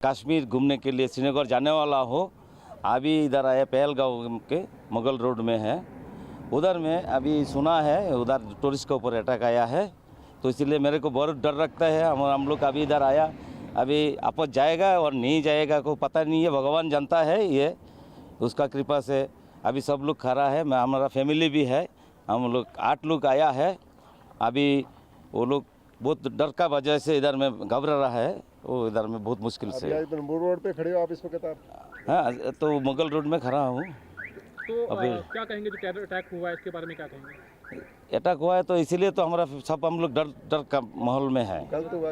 कश्मीर घूमने के लिए श्रीनगर जाने वाला हो, अभी इधर आया पहलगांव के मुगल रोड में है, उधर में अभी सुना है उधर टूरिस्ट के ऊपर अटैक आया है, तो इसलिए मेरे को बहुत डर लगता है। हम लोग अभी इधर आया, अभी आपस जाएगा और नहीं जाएगा को पता नहीं है, भगवान जानता है, ये उसका कृपा से अभी सब लोग खड़ा है। मैं हमारा फैमिली भी है, हम लोग 8 लोग आया है। अभी वो लोग बहुत डर का वजह से इधर में घबरा रहा है, वो इधर में बहुत मुश्किल से। अभी रोड पे खड़े हो आप इस वक्त? हाँ, तो मुगल रोड में खड़ा हूँ। तो क्या कहेंगे जो टेरर अटैक हुआ है इसके बारे में क्या कहेंगे? अटैक हुआ है तो इसीलिए तो हमारा सब हम लोग डर का माहौल में है। गलत हुआ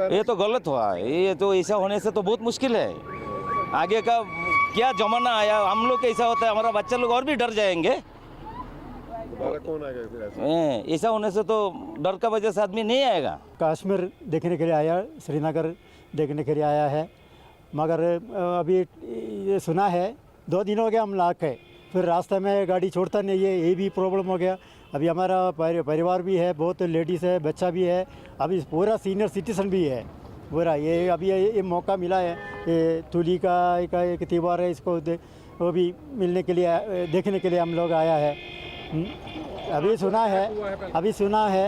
ये तो गलत हुआ है, ये तो ऐसा होने से तो बहुत मुश्किल है। आगे का क्या जमाना आया, हम लोग ऐसा होता है हमारा बच्चा लोग और भी डर जाएंगे। कौन आएगा फिर? ऐसा होने से तो डर का वजह से आदमी नहीं आएगा। कश्मीर देखने के लिए आया, श्रीनगर देखने के लिए आया है, मगर अभी ये सुना है 2 दिन हो गया हम लाक है, फिर रास्ते में गाड़ी छोड़ता नहीं है, ये भी प्रॉब्लम हो गया। अभी हमारा परिवार भी है, बहुत लेडीज़ है, बच्चा भी है, अभी पूरा सीनियर सिटीजन भी है पूरा। ये अभी ये मौका मिला है, ये तुली का एक त्यौहार है, इसको वो भी मिलने के लिए देखने के लिए हम लोग आया है। अभी सुना है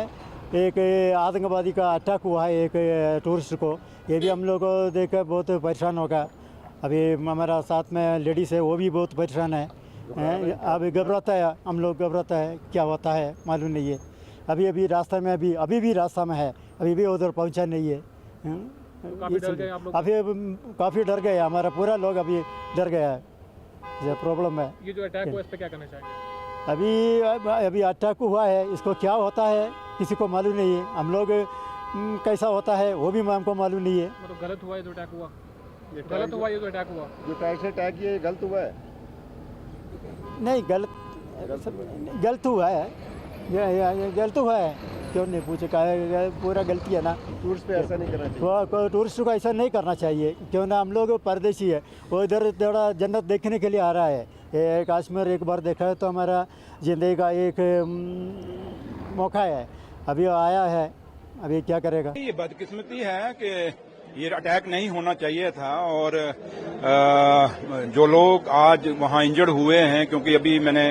एक आतंकवादी का अटैक हुआ है एक टूरिस्ट को, ये भी हम लोग को देख कर बहुत परेशान होगा। अभी हमारा साथ में लेडीज़ है, वो भी बहुत परेशान है। अभी घबराता है, हम लोग घबराता है, क्या होता है मालूम नहीं है। अभी रास्ते में अभी भी रास्ता में है, अभी भी उधर पहुंचा नहीं है। तो काफ़ी डर गए आप लोग? अभी काफ़ी डर गए, हमारा पूरा लोग अभी डर गया है, ये प्रॉब्लम है। ये जो अटैक हुआ इस पर क्या कहना चाहेंगे? अभी अटैक हुआ है, इसको क्या होता है किसी को मालूम नहीं है। हम लोग कैसा होता है वो भी हमको मालूम नहीं है। मतलब गलत हुआ ये जो अटैक हुआ? गलत हुआ ये जो अटैक हुआ? जो टायर से अटैक किया, गलत हुआ है? नहीं, गलत हुआ है, ये गलत हुआ है, क्यों नहीं पूछे, पूरा गलती है ना। टूरिस्ट पे ऐसा नहीं करना चाहिए, टूरिस्ट को ऐसा नहीं करना चाहिए, क्यों ना हम लोग परदेशी है, वो इधर थोड़ा जन्नत देखने के लिए आ रहा है। ये कश्मीर एक बार देखा है तो हमारा ज़िंदगी का एक मौका है, अभी आया है, अभी क्या करेगा। ये बदकिस्मती है कि ये अटैक नहीं होना चाहिए था, और जो लोग आज वहाँ इंजर्ड हुए हैं, क्योंकि अभी मैंने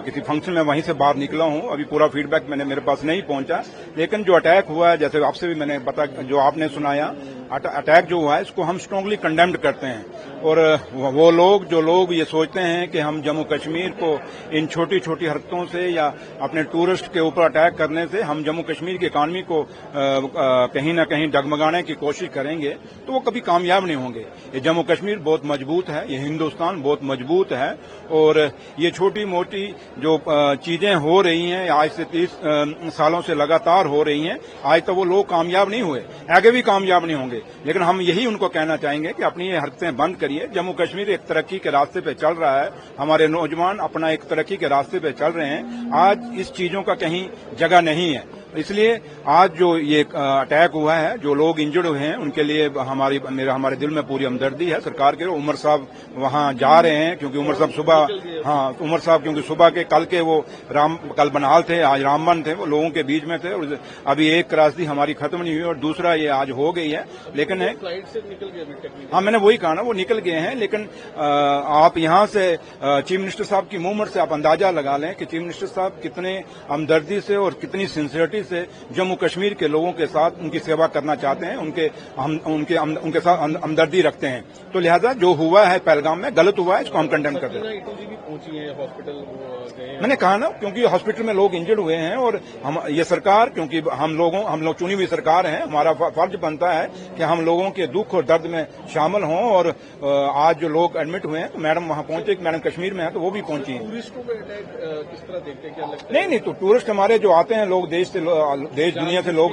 किसी फंक्शन में वहीं से बाहर निकला हूँ, अभी पूरा फीडबैक मेरे पास नहीं पहुंचा, लेकिन जो अटैक हुआ है, जैसे आपसे भी मैंने जो आपने सुनाया, अटैक जो हुआ है इसको हम स्ट्रांगली कंडेम्ड करते हैं। और वो लोग जो लोग ये सोचते हैं कि हम जम्मू कश्मीर को इन छोटी छोटी हरकतों से या अपने टूरिस्ट के ऊपर अटैक करने से हम जम्मू कश्मीर की इकॉनमी को कहीं ना कहीं डगमगाने की कोशिश करेंगे, तो वो कभी कामयाब नहीं होंगे। ये जम्मू कश्मीर बहुत मजबूत है, ये हिंदुस्तान बहुत मजबूत है, और ये छोटी मोटी जो चीजें हो रही हैं आज से 30 सालों से लगातार हो रही हैं, आज तो वो लोग कामयाब नहीं हुए, आगे भी कामयाब नहीं होंगे। लेकिन हम यही उनको कहना चाहेंगे कि अपनी ये हरकतें बंद करिए। जम्मू कश्मीर एक तरक्की के रास्ते पे चल रहा है, हमारे नौजवान अपना एक तरक्की के रास्ते पे चल रहे हैं, आज इस चीजों का कहीं जगह नहीं है। इसलिए आज जो ये अटैक हुआ है, जो लोग इंजर्ड हुए हैं, उनके लिए हमारे दिल में पूरी हमदर्दी है सरकार के। उमर साहब वहां जा रहे हैं, क्योंकि उमर साहब क्योंकि सुबह के कल के वो कल बनहाल थे, आज रामबन थे, वो लोगों के बीच में थे, और अभी एक त्रासदी हमारी खत्म नहीं हुई और दूसरा ये आज हो गई है। लेकिन फ्लाइट से निकल गए? हाँ, मैंने वही कहा ना, वो निकल गए हैं, लेकिन आप यहाँ से चीफ मिनिस्टर साहब की मूवमेंट से आप अंदाजा लगा लें कि चीफ मिनिस्टर साहब कितने हमदर्दी से और कितनी सिंसियरिटी से जम्मू कश्मीर के लोगों के साथ उनकी सेवा करना चाहते हैं, उनके साथ हमदर्दी रखते हैं। तो लिहाजा जो हुआ है पहलगाम में गलत हुआ है, इसको हम कंडेम करते हैं। पहुंची है हॉस्पिटल, मैंने कहा ना, क्योंकि हॉस्पिटल में लोग इंजर्ड हुए हैं, और ये सरकार, क्योंकि हम लोग चुनी हुई सरकार हैं, हमारा फर्ज बनता है कि हम लोगों के दुख और दर्द में शामिल हों। और आज जो लोग एडमिट हुए हैं, तो मैडम वहां पहुंचे, मैडम कश्मीर में है तो वो भी पहुंची हैं। टूरिस्टों पर अटैक किस तरह देखते हैं, क्या लगता है? नहीं, तो टूरिस्ट हमारे जो आते हैं लोग देश दुनिया से लोग,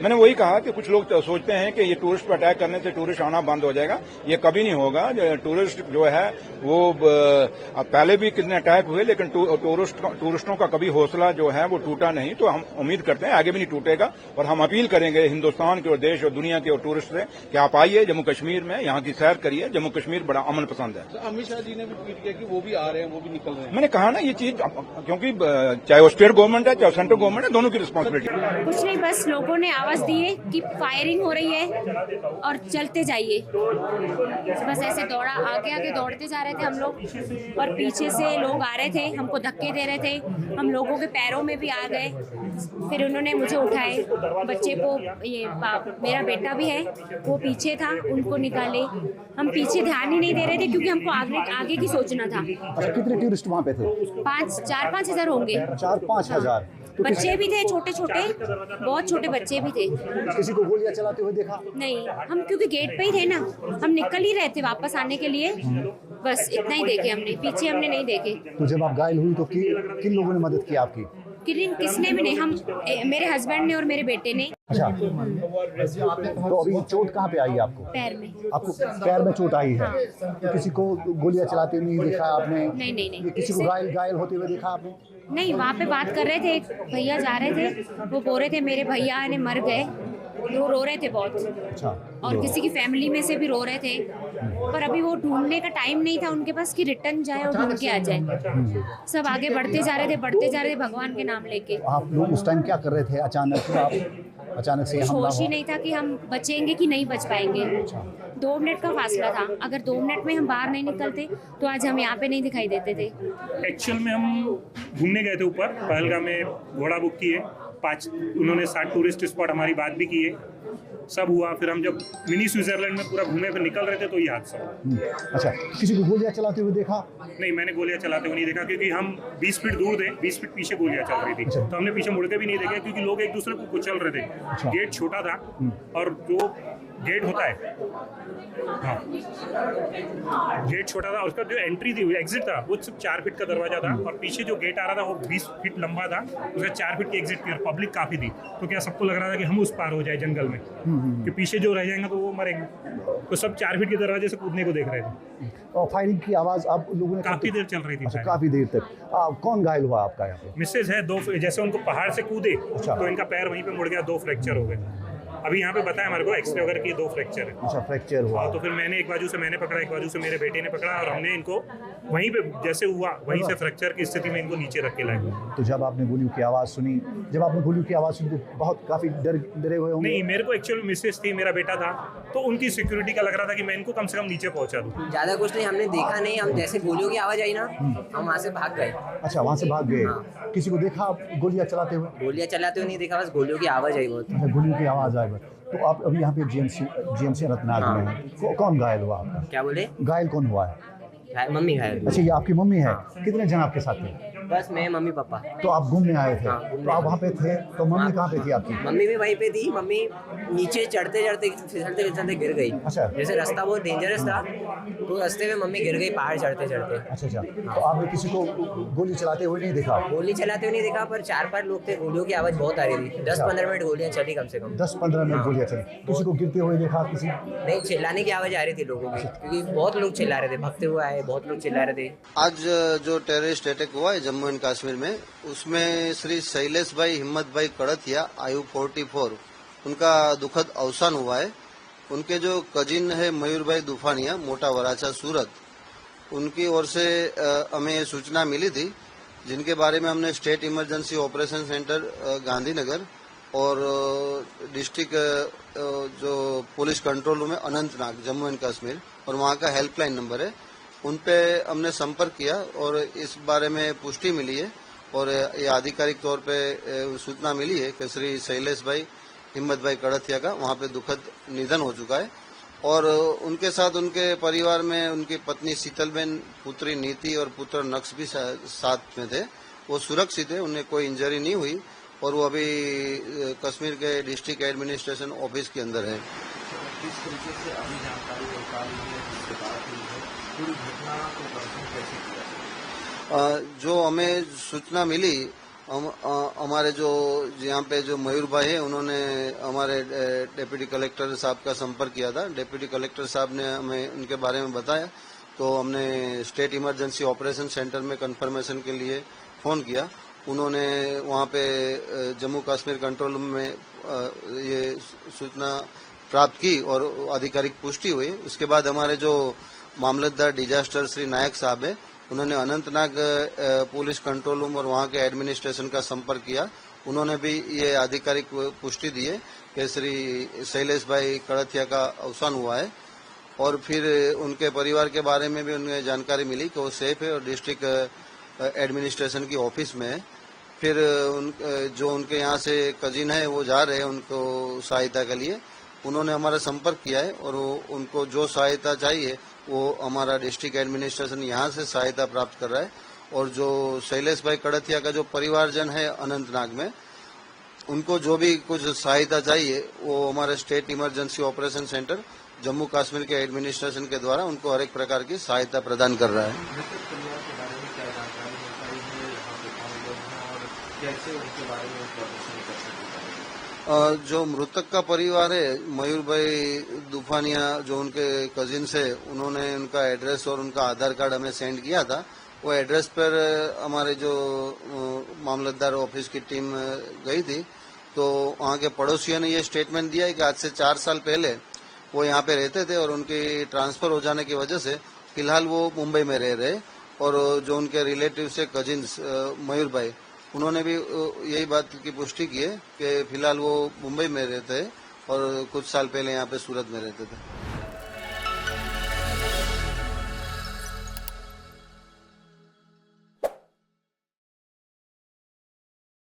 मैंने वही कहा कि कुछ लोग सोचते हैं कि ये टूरिस्ट पर अटैक करने से टूरिस्ट आना बंद हो जाएगा, ये कभी नहीं होगा। टूरिस्ट जो है वो पहले भी कितने अटैक हुए, लेकिन टूरिस्टों का कभी हौसला जो है वो टूटा नहीं। तो हम उम्मीद करते हैं आगे भी नहीं टूटेगा, और हम अपील करेंगे हिंदुस्तान के और देश और दुनिया के और टूरिस्ट से कि आप आइए जम्मू कश्मीर में, यहाँ की सैर करिए। जम्मू कश्मीर बड़ा अमन पसंद है। तो अमित शाह जी ने भी ट्वीट किया कि वो भी आ रहे हैं, वो भी निकल रहे हैं। मैंने कहा ना, ये चीज, क्योंकि चाहे वो स्टेट गवर्नमेंट है चाहे सेंट्रल गवर्नमेंट है, दोनों की रिस्पॉन्सिबिलिटी रिस्पॉन्सिबिलिटी? कुछ नहीं, बस लोगों ने आवाज़ दी है कि फायरिंग हो रही है और चलते जाइए। बस ऐसे दौड़ा, आगे आगे दौड़ते जा रहे थे हम लोग और पीछे से लोग आ रहे थे, हमको धक्के दे रहे थे, हम लोगों के पैरों में भी आ गए। फिर उन्होंने मुझे उठाए, बच्चे को, ये मेरा बेटा भी है वो पीछे था, उनको निकाले। हम पीछे ध्यान ही नहीं दे रहे थे क्योंकि हमको आगे की सोचना था। अच्छा, कितने टूरिस्ट वहाँ पे थे? 4-5 हज़ार होंगे। 4-5 हज़ार। तो बच्चे भी थे, छोटे छोटे, बहुत छोटे बच्चे भी थे। किसी को गोलियां चलाते हुए देखा? नहीं, हम क्योंकि गेट पे ही थे ना, हम निकल ही रहे थे वापस आने के लिए, बस इतना ही देखे हमने, पीछे हमने नहीं देखे। तो जब आप घायल हुई तो किन लोगों ने मदद की आपकी? किसने भी नहीं, हम मेरे हस्बैंड ने और मेरे बेटे ने। अच्छा, तो अभी चोट कहाँ पे आई आपको? पैर में। आपको पैर में चोट आई है? तो किसी को गोलियां चलाते नहीं देखा आपने? नहीं। किसी को घायल होते हुए देखा आपने? नहीं, वहाँ पे बात कर रहे थे, भैया जा रहे थे, वो बोल रहे थे मेरे भैया ने मर गए, वो रो रहे थे बहुत। अच्छा, और किसी की फैमिली में से भी रो रहे थे, पर अभी वो ढूंढने का टाइम नहीं था उनके पास कि रिटर्न जाए और ढूंढ के आ जाए। सब आगे बढ़ते जा रहे थे भगवान के नाम लेके। आप लोग उस टाइम क्या कर रहे थे? अचानक से हमला होश ही नहीं था कि हम बचेंगे कि नहीं बच पाएंगे। 2 मिनट का फासला था, अगर 2 मिनट में हम बाहर नहीं निकलते तो आज हम यहाँ पे नहीं दिखाई देते थे। एक्चुअल में हम घूमने गए थे ऊपर पहलगाम में, घोड़ा बुक किए, 5 उन्होंने 7 टूरिस्ट स्पॉट हमारी बात भी की है, सब हुआ। फिर हम जब मिनी स्विट्जरलैंड में पूरा घूमे फिर निकल रहे थे तो ये हादसा हुआ। अच्छा, किसी को गोलियां चलाते हुए देखा? नहीं, मैंने गोलियां चलाते हुए नहीं देखा क्योंकि हम 20 फीट दूर थे, 20 फीट पीछे गोलियां चल रही थी। तो हमने पीछे मुड़ के भी नहीं देखा क्योंकि लोग एक दूसरे को कुचल रहे थे। गेट छोटा था और जो गेट होता है, हाँ, गेट छोटा था, उसका जो एंट्री थी, एग्जिट था, वो सिर्फ 4 फीट का दरवाजा था और पीछे जो गेट आ रहा था वो 20 फीट लंबा था, उसका 4 फीट की एग्जिट थी और पब्लिक काफ़ी थी। तो क्या सबको लग रहा था कि हम उस पार हो जाए जंगल में, कि पीछे जो रह जाएंगे तो वो मरेंगे। तो सब 4 फीट के दरवाजे से कूदने को देख रहे थे। और फायरिंग की आवाज़ आप लोगों ने काफ़ी देर चल रही थी। अच्छा, काफ़ी देर तक। कौन घायल हुआ आपका यहाँ पे? मिसेज है, 2 जैसे उनको पहाड़ से कूदे तो इनका पैर वहीं पे मुड़ गया, 2 फ्रैक्चर हो गए। अभी यहाँ पे बताया हमारे को एक्सरे वगैरह की 2 फ्रैक्चर है। अच्छा, फ्रैक्चर हुआ। तो फिर मैंने एक बाजू से मैंने पकड़ा, एक बाजू से मेरे बेटे ने पकड़ा और हमने इनको वहीं पे जैसे हुआ वहीं से फ्रैक्चर की स्थिति में इनको नीचे रख के लाए। तो जब आपने गोलियों की आवाज़ सुनी, तो बहुत काफ़ी डरे हुए होंगे? नहीं, मेरे को एक्चुअल मिसेज थी, मेरा बेटा था, तो उनकी सिक्योरिटी का लग रहा था कि मैं इनको कम से कम नीचे पहुँचा दूँ। ज़्यादा कुछ नहीं, हमने देखा नहीं, हम जैसे गोलियों की आवाज़ आई ना हम वहाँ से भाग गए। अच्छा, वहाँ से भाग गए। किसी को देखा गोलियां चलाते हुए? गोलियां चलाते हुए नहीं देखा, बस गोलियों की आवाज़ आई बहुत। अच्छा, गोलियों की आवाज़ आई। तो आप अभी यहाँ पे जीएमसी अनंतनाग में हैं। कौन घायल हुआ आपका? क्या बोले? घायल कौन हुआ है? मम्मी घायल। अच्छा, ये आपकी मम्मी है। कितने जन आपके साथ थे? बस मैं, मम्मी, पापा। तो आप घूमने आए थे? हाँ, तो आप वहाँ पे थे, तो मम्मी कहाँ पे थी आपकी? मम्मी भी वहीं पे थी। मम्मी नीचे चढ़ते फिसलते गिर गई। अच्छा, जैसे रास्ता बहुत डेंजरस था तो रास्ते में मम्मी गिर गई पहाड़ चढ़ते। अच्छा, तो आपने किसी को गोली चलाते हुए नहीं देखा? गोली चलाते हुए नहीं देखा, पर 4-5 लोग थे, गोलियों की आवाज़ बहुत आ रही थी। 10-15 मिनट गोलियां चली, कम से कम 10-15 मिनट गोलियां चली। किसी को गिरते हुए देखा? किसी नहीं, चिल्लाने की आवाज़ आ रही थी लोगों की, क्योंकि बहुत लोग चिल्ला रहे थे, भगते हुए आए, बहुत लोग चिल्ला रहे थे। आज जो टेररिस्ट अटैक हुआ है जम्मू एंड कश्मीर में, उसमें श्री शैलेश भाई हिम्मत भाई कड़थिया आयु 44 उनका दुखद अवसान हुआ है। उनके जो कजिन है मयूर भाई दुफानिया, मोटा वराचा, सूरत, उनकी ओर से हमें ये सूचना मिली थी, जिनके बारे में हमने state emergency operation centre Gandhinagar और डिस्ट्रिक्ट जो पुलिस कंट्रोल रूम है अनंतनाग जम्मू एंड कश्मीर और वहाँ का हेल्पलाइन नंबर है, उन पे हमने संपर्क किया और इस बारे में पुष्टि मिली है और ये आधिकारिक तौर पे सूचना मिली है कि श्री शैलेश भाई हिम्मत भाई कड़थिया का वहाँ पे दुखद निधन हो चुका है। और उनके साथ उनके परिवार में उनकी पत्नी शीतलबेन, पुत्री नीति और पुत्र नक्श भी साथ में थे। वो सुरक्षित है, उन्हें कोई इंजरी नहीं हुई और वो अभी कश्मीर के डिस्ट्रिक्ट एडमिनिस्ट्रेशन ऑफिस के अंदर है। किस तरीके से अभी जानकारी पूरी घटना को कंफर्म कैसे किया? जो हमें सूचना मिली, हमारे जो यहाँ पे जो मयूर भाई है उन्होंने हमारे डिप्टी कलेक्टर साहब का संपर्क किया था। डिप्टी कलेक्टर साहब ने हमें उनके बारे में बताया, तो हमने स्टेट इमरजेंसी ऑपरेशन सेंटर में कंफर्मेशन के लिए फ़ोन किया। उन्होंने वहाँ पे जम्मू कश्मीर कंट्रोल रूम में ये सूचना प्राप्त की और आधिकारिक पुष्टि हुई। उसके बाद हमारे जो मामलतदार डिजास्टर श्री नायक साहब है, उन्होंने अनंतनाग पुलिस कंट्रोल रूम और वहाँ के एडमिनिस्ट्रेशन का संपर्क किया उन्होंने भी ये आधिकारिक पुष्टि दी है कि श्री शैलेश भाई कड़थिया का अवसान हुआ है और फिर उनके परिवार के बारे में भी उन्हें जानकारी मिली कि वो सेफ है और डिस्ट्रिक्ट एडमिनिस्ट्रेशन की ऑफिस में है। फिर जो उनके यहाँ से कजिन है वो जा रहे हैं उनको सहायता के लिए, उन्होंने हमारा संपर्क किया है और उनको जो सहायता चाहिए वो हमारा डिस्ट्रिक्ट एडमिनिस्ट्रेशन यहाँ से सहायता प्राप्त कर रहा है। और जो शैलेश भाई कड़थिया का जो परिवारजन है अनंतनाग में, उनको जो भी कुछ सहायता चाहिए वो हमारे state emergency operation centre Jammu Kashmir के एडमिनिस्ट्रेशन के द्वारा उनको हर एक प्रकार की सहायता प्रदान कर रहा है। जो मृतक का परिवार है मयूर भाई दुफानिया, जो उनके कजिन्स है, उन्होंने उनका एड्रेस और उनका आधार कार्ड हमें सेंड किया था। वो एड्रेस पर हमारे जो मामलतदार ऑफिस की टीम गई थी तो वहाँ के पड़ोसियों ने ये स्टेटमेंट दिया है कि आज से 4 साल पहले वो यहाँ पे रहते थे और उनकी ट्रांसफर हो जाने की वजह से फिलहाल वो मुंबई में रह रहे। और जो उनके रिलेटिव से कजिन्स मयूर भाई, उन्होंने भी यही बात की पुष्टि की है कि फिलहाल वो मुंबई में रहते हैं और कुछ साल पहले यहाँ पे सूरत में रहते थे।